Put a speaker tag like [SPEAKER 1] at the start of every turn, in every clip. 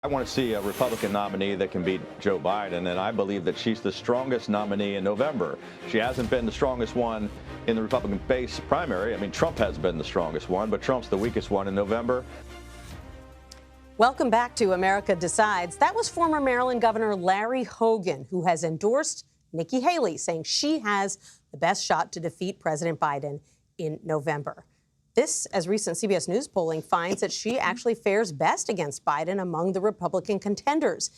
[SPEAKER 1] I want to see a Republican nominee that can beat Joe Biden, and I believe that she's the strongest nominee in November. She hasn't been the strongest one in the Republican base primary. I mean, Trump has been the strongest one, but Trump's the weakest one in November.
[SPEAKER 2] Welcome back to America Decides. That was former Maryland Governor Larry Hogan, who has endorsed Nikki Haley, saying she has the best shot to defeat President Biden in November. This, as recent CBS News polling finds, that she actually fares best against Biden among the Republican contenders.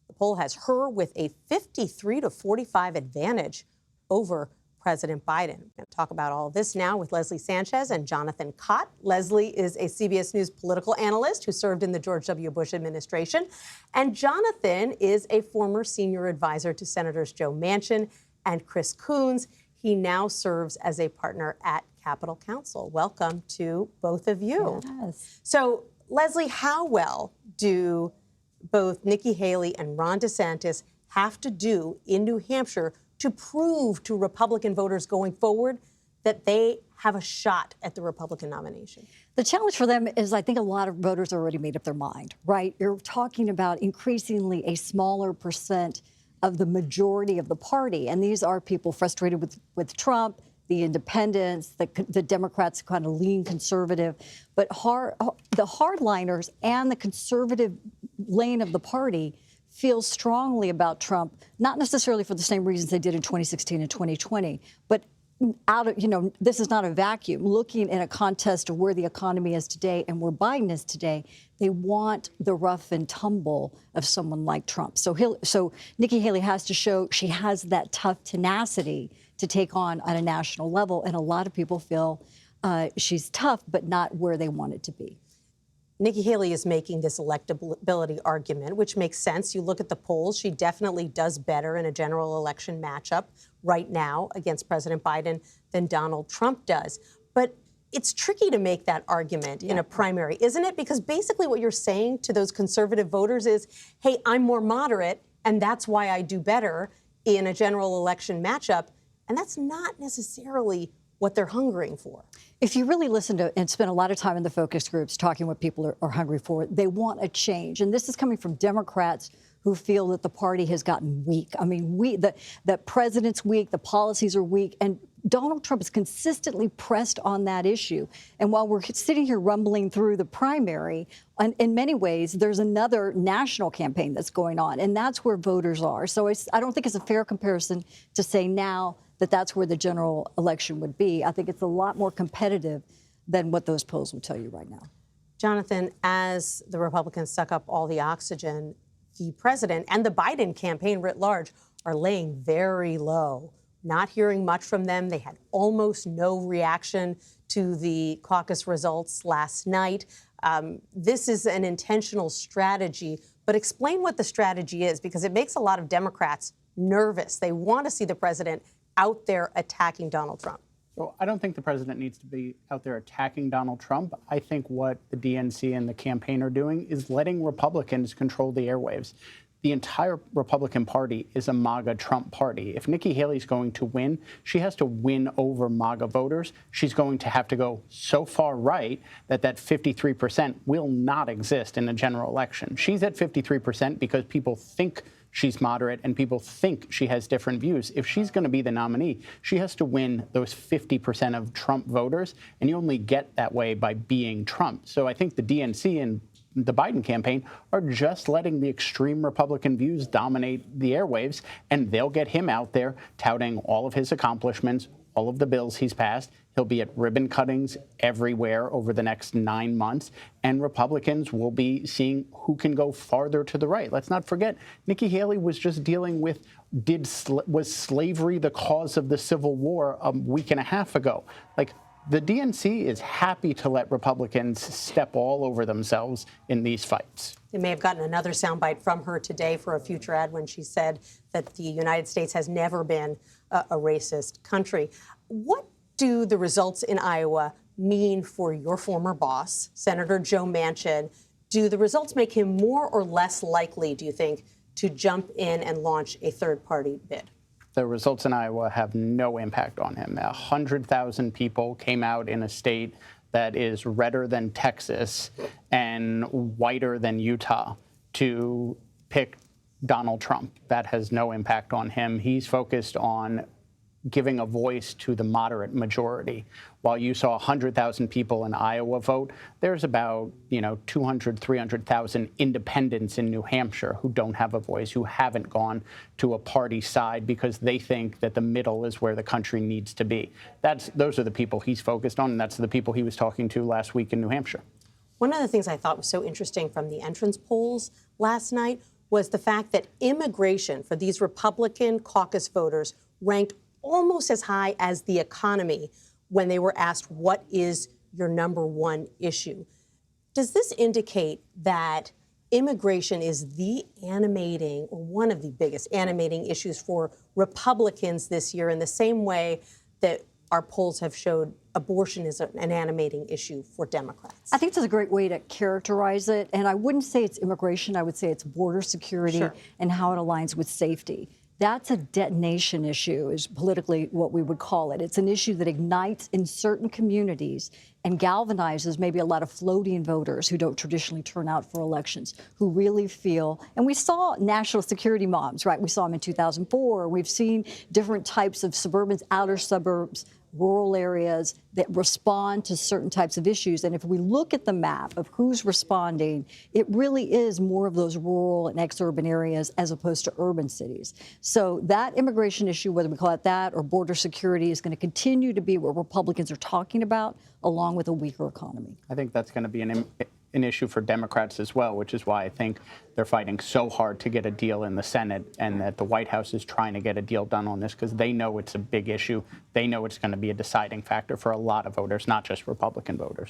[SPEAKER 2] The poll has her with a 53-45 advantage over President Biden. We're going to talk about all of this now with Leslie Sanchez and Jonathan Kott. Leslie is a CBS News political analyst who served in the George W. Bush administration. And Jonathan is a former senior advisor to Senators Joe Manchin and Chris Coons. He now serves as a partner at Capitol Counsel. Welcome to both of you.
[SPEAKER 3] Yes.
[SPEAKER 2] So, Leslie, how well do both Nikki Haley and Ron DeSantis have to do in New Hampshire to prove to Republican voters going forward that they have a shot at the Republican nomination?
[SPEAKER 3] The challenge for them is, I think a lot of voters already made up their mind, right? You're talking about increasingly a smaller percent of the majority of the party. And these are people frustrated with Trump, the independents, the Democrats kind of lean conservative. But the hardliners and the conservative lane of the party feel strongly about Trump, not necessarily for the same reasons they did in 2016 and 2020, but this is not a vacuum. Looking in a contest of where the economy is today and where Biden is today, they want the rough and tumble of someone like Trump. So Nikki Haley has to show she has that tough tenacity to take on a national level. And a lot of people feel she's tough, but not where they want it to be.
[SPEAKER 2] Nikki Haley is making this electability argument, which makes sense. You look at the polls, she definitely does better in a general election matchup right now against President Biden than Donald Trump does. But it's tricky to make that argument in a primary, isn't it? Because basically what you're saying to those conservative voters is, hey, I'm more moderate, and that's why I do better in a general election matchup. And that's not necessarily what they're hungering for.
[SPEAKER 3] If you really listen to and spend a lot of time in the focus groups talking what people are hungry for, they want a change. And this is coming from Democrats who feel that the party has gotten weak. I mean, the president's weak, the policies are weak, and Donald Trump is consistently pressed on that issue. And while we're sitting here rumbling through the primary, in many ways, there's another national campaign that's going on, and that's where voters are. So I don't think it's a fair comparison to say now that that's where the general election would be. I think it's a lot more competitive than what those polls would tell you right now.
[SPEAKER 2] Jonathan, as the Republicans suck up all the oxygen, the president and the Biden campaign writ large are laying very low. Not hearing much from them. They had almost no reaction to the caucus results last night. This is an intentional strategy, but explain what the strategy is, because it makes a lot of Democrats nervous. They want to see the president out there attacking Donald Trump.
[SPEAKER 4] So I don't think the president needs to be out there attacking Donald Trump. I think what the DNC and the campaign are doing is letting Republicans control the airwaves. The entire Republican Party is a MAGA Trump party. If Nikki Haley's going to win, she has to win over MAGA voters. She's going to have to go so far right that 53% will not exist in the general election. She's at 53% because people think she's moderate and people think she has different views. If she's going to be the nominee, she has to win those 50% of Trump voters, and you only get that way by being Trump. So I think the DNC and the Biden campaign are just letting the extreme Republican views dominate the airwaves, and they'll get him out there touting all of his accomplishments, all of the bills he's passed. He'll be at ribbon cuttings everywhere over the next 9 months, and Republicans will be seeing who can go farther to the right. Let's not forget, Nikki Haley was just dealing with, was slavery the cause of the Civil War a week and a half ago? Like, the DNC is happy to let Republicans step all over themselves in these fights.
[SPEAKER 2] They may have gotten another soundbite from her today for a future ad when she said that the United States has never been a racist country. What do the results in Iowa mean for your former boss, Senator Joe Manchin? Do the results make him more or less likely, do you think, to jump in and launch a third-party bid?
[SPEAKER 4] The results in Iowa have no impact on him. 100,000 people came out in a state that is redder than Texas and whiter than Utah. to pick Donald Trump. That has no impact on him. He's focused on giving a voice to the moderate majority. While you saw 100,000 people in Iowa vote, there's about 200, 300,000 independents in New Hampshire who don't have a voice, who haven't gone to a party side because they think that the middle is where the country needs to be. Those are the people he's focused on, and that's the people he was talking to last week in New Hampshire.
[SPEAKER 2] One of the things I thought was so interesting from the entrance polls last night was the fact that immigration for these Republican caucus voters ranked almost as high as the economy when they were asked, what is your number one issue? Does this indicate that immigration is the animating, or one of the biggest animating issues for Republicans this year, in the same way that our polls have showed abortion is an animating issue for Democrats?
[SPEAKER 3] I think that's a great way to characterize it. And I wouldn't say it's immigration. I would say it's border security and how it aligns with safety. That's a detonation issue, is politically what we would call it. It's an issue that ignites in certain communities and galvanizes maybe a lot of floating voters who don't traditionally turn out for elections, who really feel, and we saw national security moms, right? We saw them in 2004. We've seen different types of suburbans, outer suburbs, rural areas that respond to certain types of issues. And if we look at the map of who's responding, it really is more of those rural and exurban areas as opposed to urban cities. So that immigration issue, whether we call it that or border security, is going to continue to be what Republicans are talking about, along with a weaker economy.
[SPEAKER 4] I think that's going to be an issue for Democrats as well, which is why I think they're fighting so hard to get a deal in the Senate, and that the White House is trying to get a deal done on this because they know it's a big issue. They know it's going to be a deciding factor for a lot of voters, not just Republican voters.